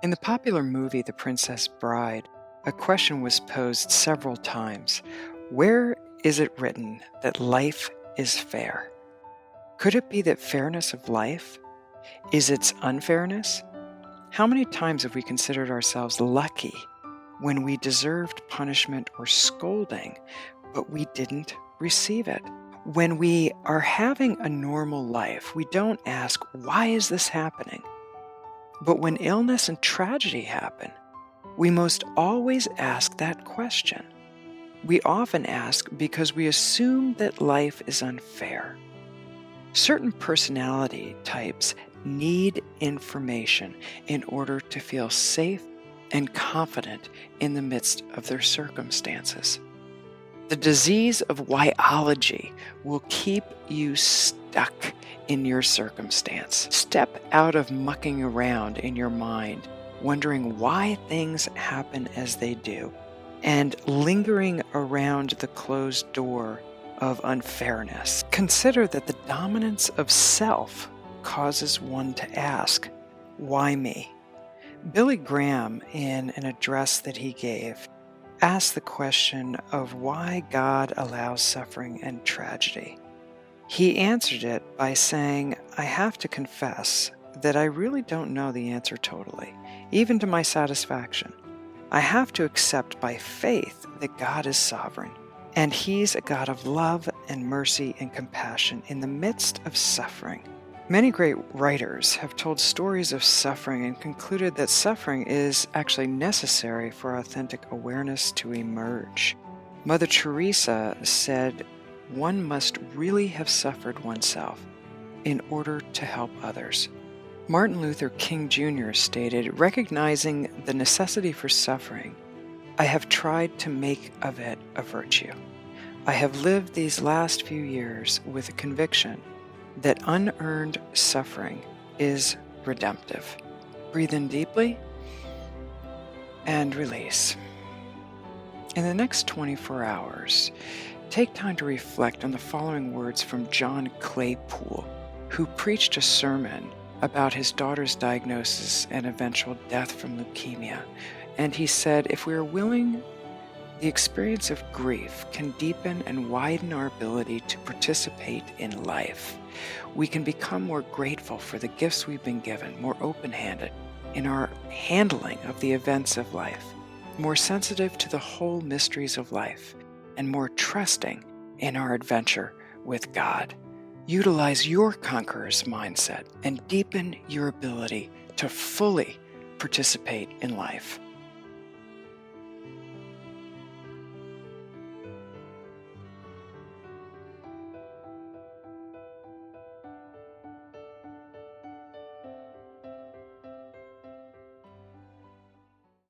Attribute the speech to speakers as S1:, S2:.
S1: In the popular movie The Princess Bride, a question was posed several times. Where is it written that life is fair? Could it be that fairness of life is its unfairness? How many times have we considered ourselves lucky when we deserved punishment or scolding, but we didn't receive it? When we are having a normal life, we don't ask, why is this happening? But when illness and tragedy happen, we most always ask that question. We often ask because we assume that life is unfair. Certain personality types need information in order to feel safe and confident in the midst of their circumstances. The disease of whyology will keep you stuck in your circumstance. Step out of mucking around in your mind, wondering why things happen as they do, and lingering around the closed door of unfairness. Consider that the dominance of self causes one to ask, why me? Billy Graham, in an address that he gave, asked the question of why God allows suffering and tragedy. He answered it by saying, I have to confess that I really don't know the answer totally, even to my satisfaction. I have to accept by faith that God is sovereign, and He's a God of love and mercy and compassion in the midst of suffering. Many great writers have told stories of suffering and concluded that suffering is actually necessary for authentic awareness to emerge. Mother Teresa said, one must really have suffered oneself in order to help others. Martin Luther King Jr. stated, recognizing the necessity for suffering, I have tried to make of it a virtue. I have lived these last few years with a conviction that unearned suffering is redemptive. Breathe in deeply and release. In the next 24 hours, take time to reflect on the following words from John Claypool, who preached a sermon about his daughter's diagnosis and eventual death from leukemia. And he said, if we are willing, the experience of grief can deepen and widen our ability to participate in life. We can become more grateful for the gifts we've been given, more open-handed in our handling of the events of life, more sensitive to the whole mysteries of life, and more trusting in our adventure with God. Utilize your conqueror's mindset and deepen your ability to fully participate in life.